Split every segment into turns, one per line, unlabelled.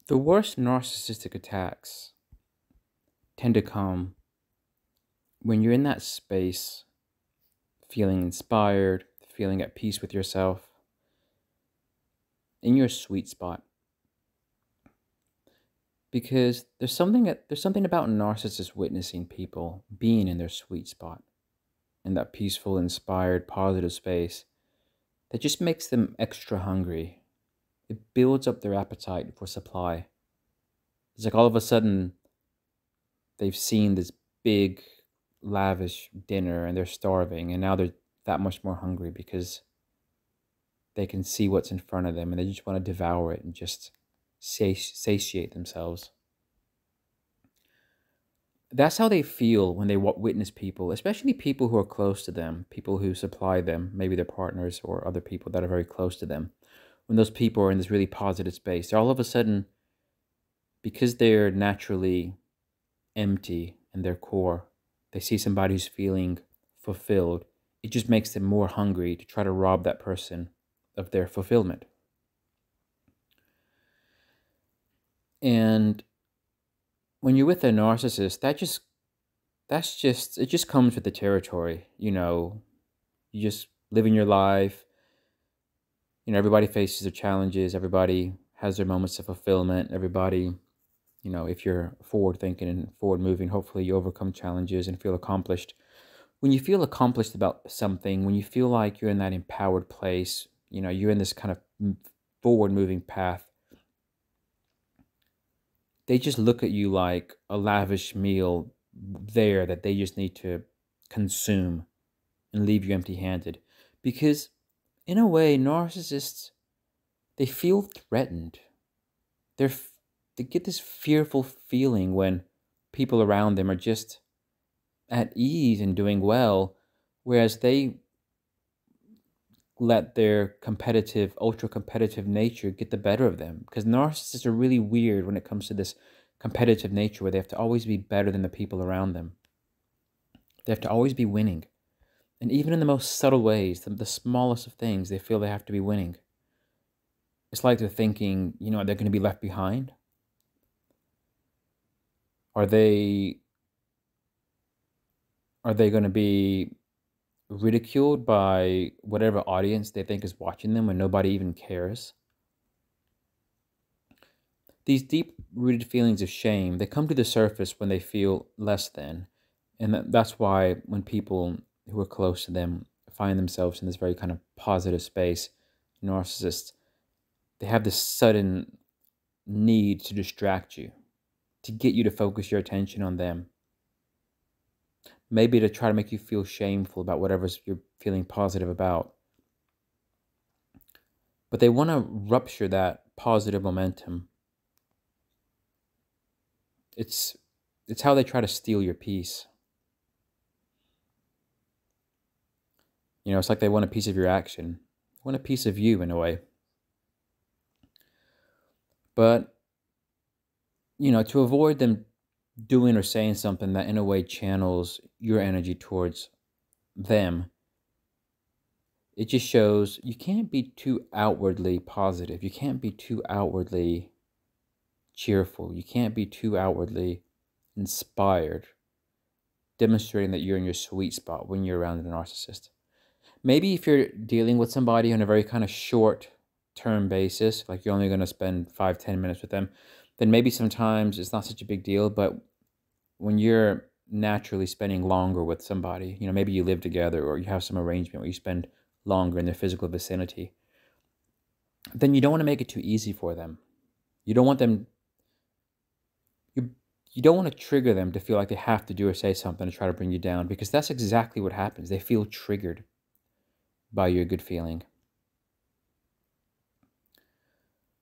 The worst narcissistic attacks tend to come when you're in that space, feeling inspired, feeling at peace with yourself, in your sweet spot. Because there's something about narcissists witnessing people being in their sweet spot, in that peaceful, inspired, positive space, that just makes them extra hungry. It builds up their appetite for supply. It's like all of a sudden they've seen this big, lavish dinner and they're starving, and now they're that much more hungry because they can see what's in front of them and they just want to devour it and just satiate themselves. That's how they feel when they witness people, especially people who are close to them, people who supply them, maybe their partners or other people that are very close to them. When those people are in this really positive space, they're all of a sudden, because they're naturally empty in their core, they see somebody who's feeling fulfilled. It just makes them more hungry to try to rob that person of their fulfillment. And when you're with a narcissist, it just comes with the territory. You just living your life. Everybody faces their challenges. Everybody has their moments of fulfillment. Everybody, if you're forward thinking and forward moving, hopefully you overcome challenges and feel accomplished. When you feel accomplished about something, when you feel like you're in that empowered place, you're in this kind of forward moving path, they just look at you like a lavish meal there that they just need to consume and leave you empty handed. Because in a way, narcissists, they feel threatened. They're, they get this fearful feeling when people around them are just at ease and doing well, whereas they let their competitive, ultra competitive nature get the better of them. Because narcissists are really weird when it comes to this competitive nature where they have to always be better than the people around them. They have to always be winning. And even in the most subtle ways, the smallest of things, they feel they have to be winning. It's like they're thinking, they're going to be left behind. Are they going to be ridiculed by whatever audience they think is watching them when nobody even cares? These deep-rooted feelings of shame, they come to the surface when they feel less than. And that's why when people who are close to them find themselves in this very kind of positive space, narcissists, they have this sudden need to distract you, to get you to focus your attention on them. Maybe to try to make you feel shameful about whatever you're feeling positive about. But they want to rupture that positive momentum. It's how they try to steal your peace. It's like they want a piece of your action. They want a piece of you in a way. But, to avoid them doing or saying something that in a way channels your energy towards them, it just shows you can't be too outwardly positive. You can't be too outwardly cheerful. You can't be too outwardly inspired, demonstrating that you're in your sweet spot when you're around a narcissist. Maybe if you're dealing with somebody on a very kind of short-term basis, like you're only going to spend 5-10 minutes with them, then maybe sometimes it's not such a big deal. But when you're naturally spending longer with somebody, maybe you live together or you have some arrangement where you spend longer in their physical vicinity, then you don't want to make it too easy for them. You don't want them, you don't want to trigger them to feel like they have to do or say something to try to bring you down, because that's exactly what happens. They feel triggered by your good feeling.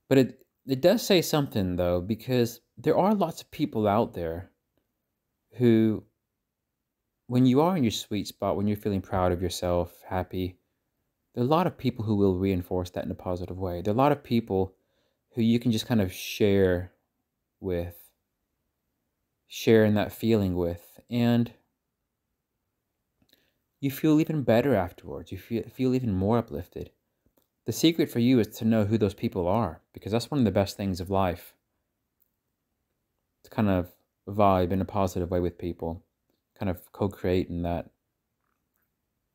But it does say something, though, because there are lots of people out there who, when you are in your sweet spot, when you're feeling proud of yourself, happy, there are a lot of people who will reinforce that in a positive way. There are a lot of people who you can just kind of share in that feeling with, and you feel even better afterwards. You feel even more uplifted. The secret for you is to know who those people are, because that's one of the best things of life. to kind of vibe in a positive way with people, kind of co-create in that,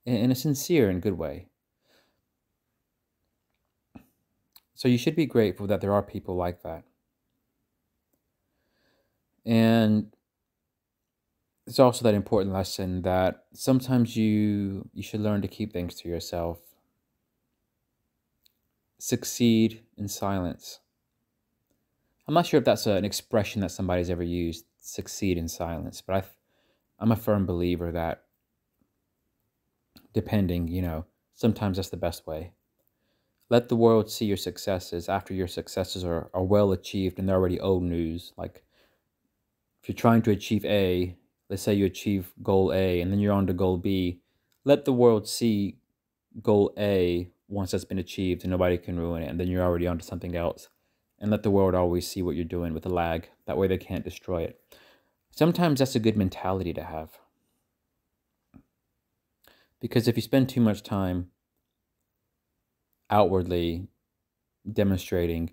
in a sincere and good way. So you should be grateful that there are people like that. And it's also that important lesson that sometimes you should learn to keep things to yourself. Succeed in silence. I'm not sure if that's an expression that somebody's ever used, succeed in silence, but I'm a firm believer that depending, sometimes that's the best way. Let the world see your successes after your successes are well achieved and they're already old news. Like if you're trying to achieve A, let's say you achieve goal A and then you're on to goal B, let the world see goal A once that's been achieved and nobody can ruin it, and then you're already on to something else. And let the world always see what you're doing with a lag. That way they can't destroy it. Sometimes that's a good mentality to have. Because if you spend too much time outwardly demonstrating,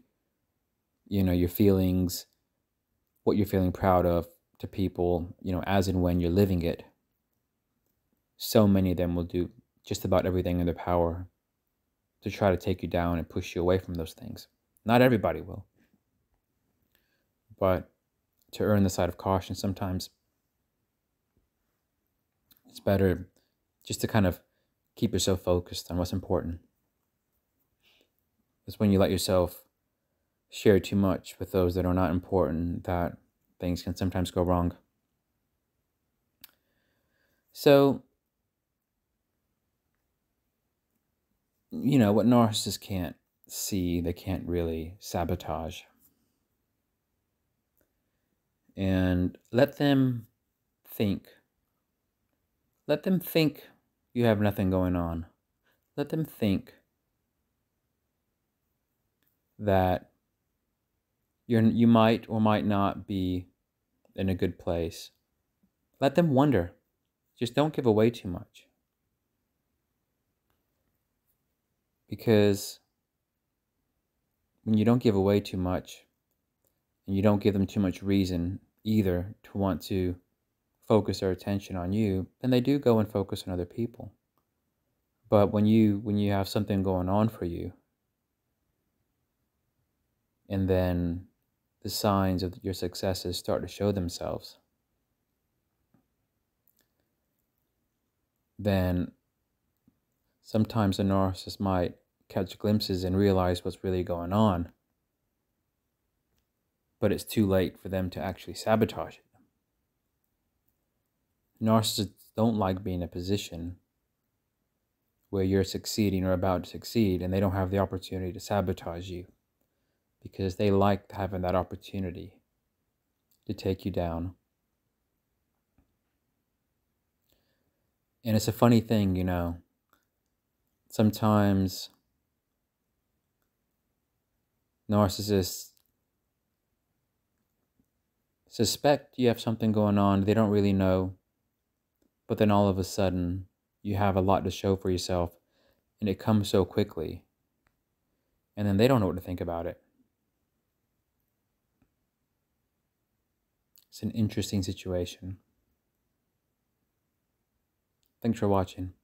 your feelings, what you're feeling proud of to people, as and when you're living it, so many of them will do just about everything in their power to try to take you down and push you away from those things. Not everybody will. But to err on the side of caution, sometimes it's better just to kind of keep yourself focused on what's important. It's when you let yourself share too much with those that are not important that things can sometimes go wrong. So, what narcissists can't see, they can't really sabotage. And let them think. Let them think you have nothing going on. Let them think that you might or might not be in a good place. Let them wonder. Just don't give away too much. Because when you don't give away too much, and you don't give them too much reason either to want to focus their attention on you, then they do go and focus on other people. But when you have something going on for you, and then the signs of your successes start to show themselves, then sometimes a narcissist might catch glimpses and realize what's really going on, but it's too late for them to actually sabotage it. Narcissists don't like being in a position where you're succeeding or about to succeed and they don't have the opportunity to sabotage you, because they like having that opportunity to take you down. And it's a funny thing, sometimes narcissists suspect you have something going on, they don't really know, but then all of a sudden you have a lot to show for yourself and it comes so quickly, and then they don't know what to think about it. It's an interesting situation. Thanks for watching.